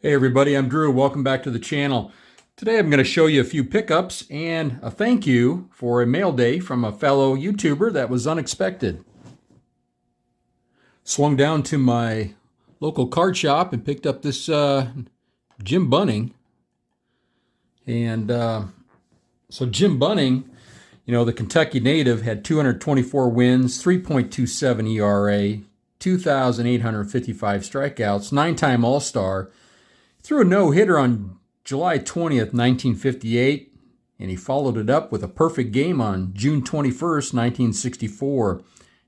Hey everybody, I'm Drew. Welcome back to the channel. Today I'm going to show you a few pickups and a thank you for a mail day from a fellow YouTuber that was unexpected. Swung down to my local card shop and picked up this Jim Bunning. And so Jim Bunning, the Kentucky native, had 224 wins, 3.27 ERA, 2,855 strikeouts, 9-time All-Star. Threw a no-hitter on July 20th, 1958, and he followed it up with a perfect game on June 21st, 1964,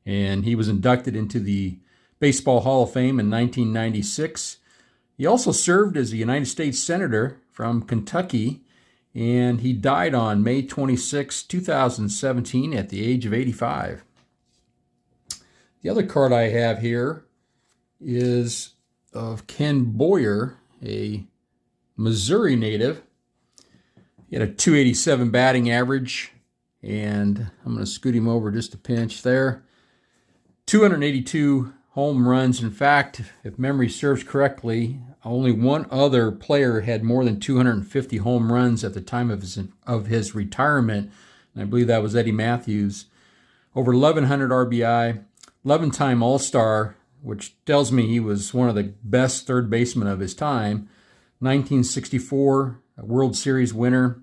and he was inducted into the Baseball Hall of Fame in 1996. He also served as a United States Senator from Kentucky, and he died on May 26, 2017 at the age of 85. The other card I have here is of Ken Boyer, a Missouri native. He had a 287 batting average, and I'm going to scoot him over just a pinch there. 282 home runs. In fact, if memory serves correctly, only one other player had more than 250 home runs at the time of his retirement, and I believe that was Eddie Matthews. Over 1,100 RBI, 11-time All-Star, which tells me he was one of the best third basemen of his time. 1964, a World Series winner.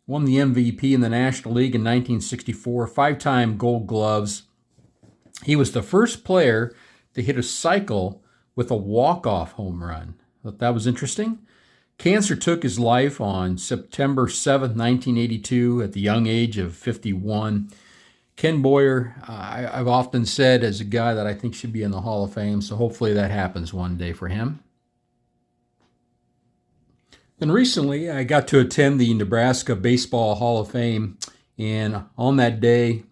Won the MVP in the National League in 1964. 5-time Gold Gloves. He was the first player to hit a cycle with a walk-off home run. Thought that was interesting. Cancer took his life on September 7th, 1982, at the young age of 51. Ken Boyer, I've often said, as a guy that I think should be in the Hall of Fame, so hopefully that happens one day for him. And recently, I got to attend the Nebraska Baseball Hall of Fame, and on that day,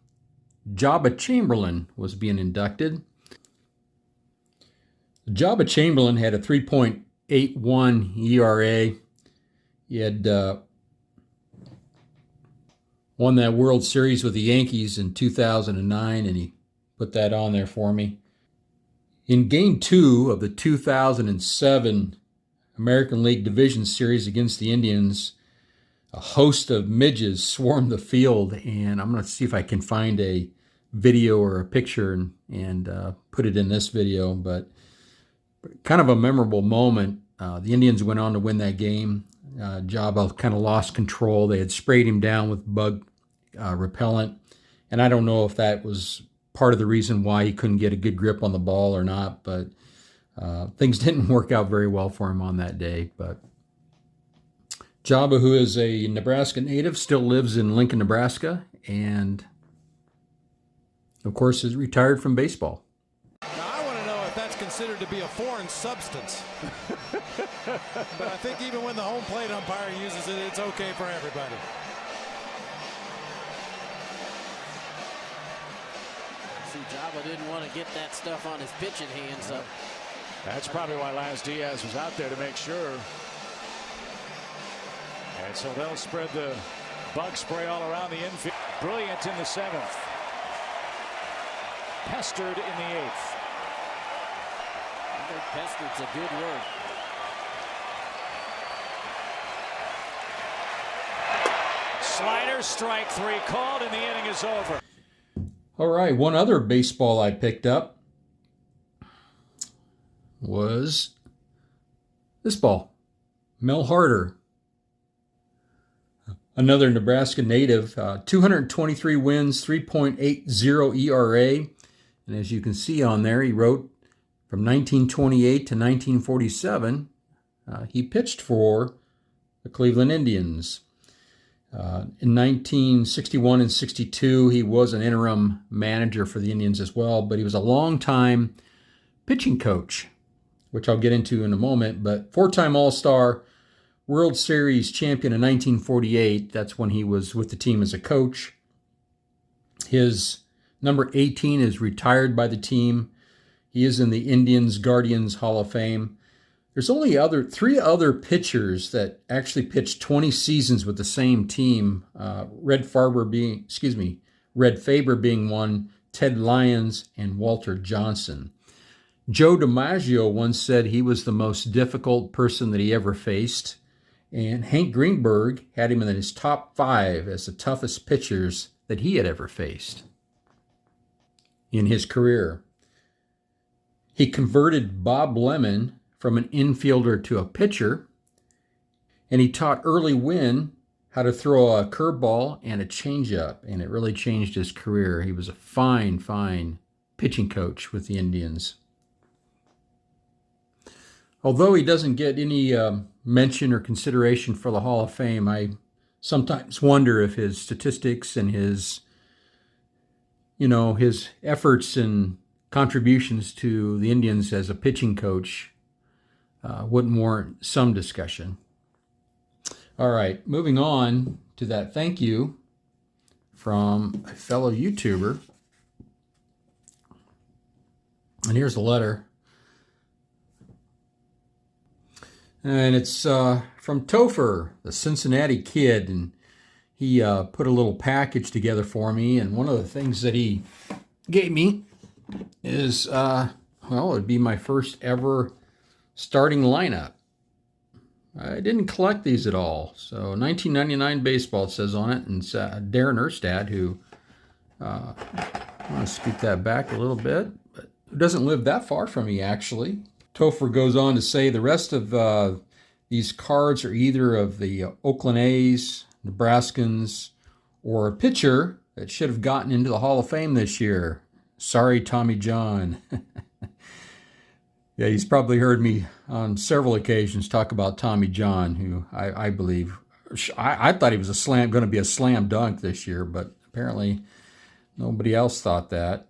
Joba Chamberlain was being inducted. Joba Chamberlain had a 3.81 ERA. He had won that World Series with the Yankees in 2009, and he put that on there for me. In Game 2 of the 2007 American League Division Series against the Indians, a host of midges swarmed the field, and I'm going to see if I can find a video or a picture and put it in this video, but kind of a memorable moment. The Indians went on to win that game. Joba kind of lost control. They had sprayed him down with bug repellent, and I don't know if that was part of the reason why he couldn't get a good grip on the ball or not, but things didn't work out very well for him on that day. But Joba, who is a Nebraska native, still lives in Lincoln, Nebraska, and of course is retired from baseball. Now, I want to know if that's considered to be a foreign substance. But I think even when the home plate umpire uses it, it's okay for everybody. See, Joba didn't want to get that stuff on his pitching hands up. That's probably why Lance Diaz was out there, to make sure. And so they'll spread the bug spray all around the infield. Brilliant in the 7th. Pestered in the 8th. I think pestered's a good word. Slider, strike 3 called, and the inning is over. All right, one other baseball I picked up was this ball. Mel Harder, another Nebraska native, 223 wins, 3.80 ERA. And as you can see on there, he wrote from 1928 to 1947, he pitched for the Cleveland Indians. In 1961 and 62, he was an interim manager for the Indians as well, but he was a long-time pitching coach, which I'll get into in a moment. But 4-time All-Star, World Series champion in 1948. That's when he was with the team as a coach. His number 18 is retired by the team. He is in the Indians Guardians Hall of Fame. There's only three other pitchers that actually pitched 20 seasons with the same team. Red Faber being one, Ted Lyons, and Walter Johnson. Joe DiMaggio once said he was the most difficult person that he ever faced. And Hank Greenberg had him in his top 5 as the toughest pitchers that he had ever faced in his career. He converted Bob Lemon from an infielder to a pitcher, and he taught Early Wynn how to throw a curveball and a changeup, and it really changed his career. He was a fine, fine pitching coach with the Indians. Although he doesn't get any mention or consideration for the Hall of Fame, I sometimes wonder if his statistics and his efforts and contributions to the Indians as a pitching coach wouldn't warrant some discussion. All right, moving on to that thank you from a fellow YouTuber. And here's the letter. And it's from Topher, the Cincinnati kid, and he put a little package together for me. And one of the things that he gave me is, it'd be my first ever starting lineup. I didn't collect these at all. So 1999 baseball, it says on it, and it's Darren Erstad, who, I want to scoot that back a little bit, but who doesn't live that far from me, actually. Topher goes on to say the rest of these cards are either of the Oakland A's, Nebraskans, or a pitcher that should have gotten into the Hall of Fame this year. Sorry, Tommy John. Yeah, he's probably heard me on several occasions talk about Tommy John, who I believe, I thought he was going to be a slam dunk this year, but apparently nobody else thought that.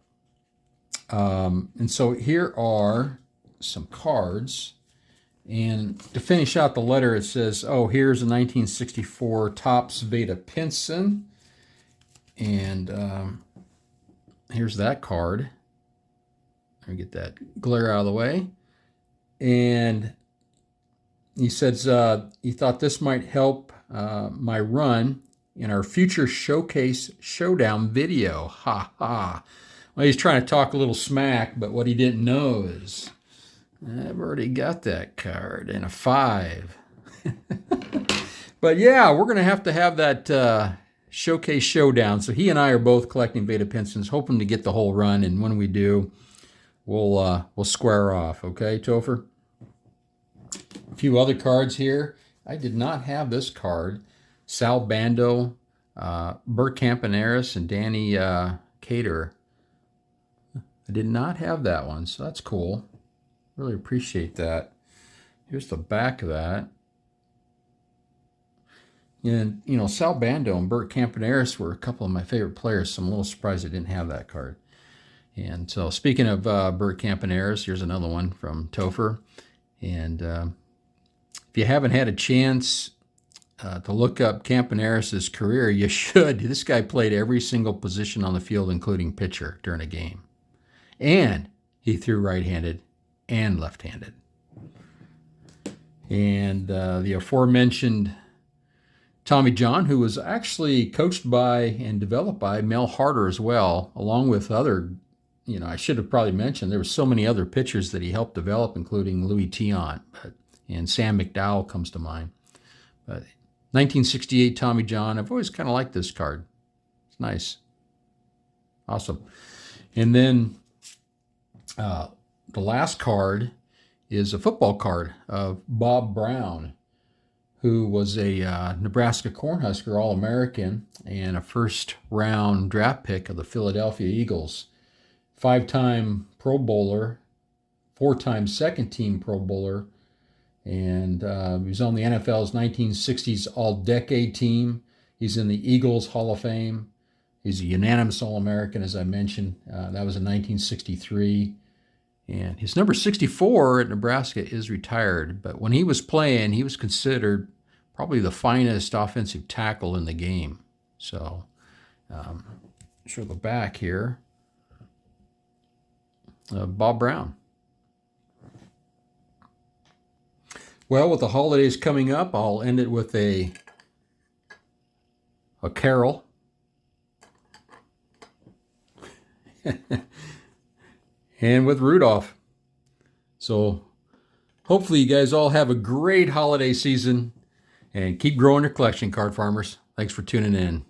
And so here are some cards. And to finish out the letter, it says, here's a 1964 Topps Veda Pinson. And here's that card. Let me get that glare out of the way. And he says he thought this might help my run in our future Showcase Showdown video. Ha ha. Well, he's trying to talk a little smack, but what he didn't know is I've already got that card and a 5. But yeah, we're going to have that Showcase Showdown. So he and I are both collecting Veda Pinsons, hoping to get the whole run. And when we do, we'll square off. Okay, Topher? A few other cards here. I did not have this card. Sal Bando, Bert Campaneris, and Danny Cater. I did not have that one, so that's cool. Really appreciate that. Here's the back of that. And, Sal Bando and Bert Campaneris were a couple of my favorite players, so I'm a little surprised I didn't have that card. And so speaking of Bert Campaneris, here's another one from Topher. And if you haven't had a chance to look up Campaneris' career, you should. This guy played every single position on the field, including pitcher, during a game. And he threw right-handed and left-handed. And the aforementioned Tommy John, who was actually coached by and developed by Mel Harder as well, along with other, I should have probably mentioned, there were so many other pitchers that he helped develop, including Louis Tiant, and Sam McDowell comes to mind. But 1968 Tommy John, I've always kind of liked this card. It's nice. Awesome. And then the last card is a football card of Bob Brown, who was a Nebraska Cornhusker All-American and a first-round draft pick of the Philadelphia Eagles. 5-time Pro Bowler, 4-time second-team Pro Bowler, and he was on the NFL's 1960s All-Decade team. He's in the Eagles Hall of Fame. He's a unanimous All-American, as I mentioned. That was in 1963. And his number 64 at Nebraska is retired, but when he was playing, he was considered probably the finest offensive tackle in the game. So, show the back here. Bob Brown. Well, with the holidays coming up, I'll end it with a carol. And with Rudolph. So hopefully you guys all have a great holiday season and keep growing your collection, card farmers. Thanks for tuning in.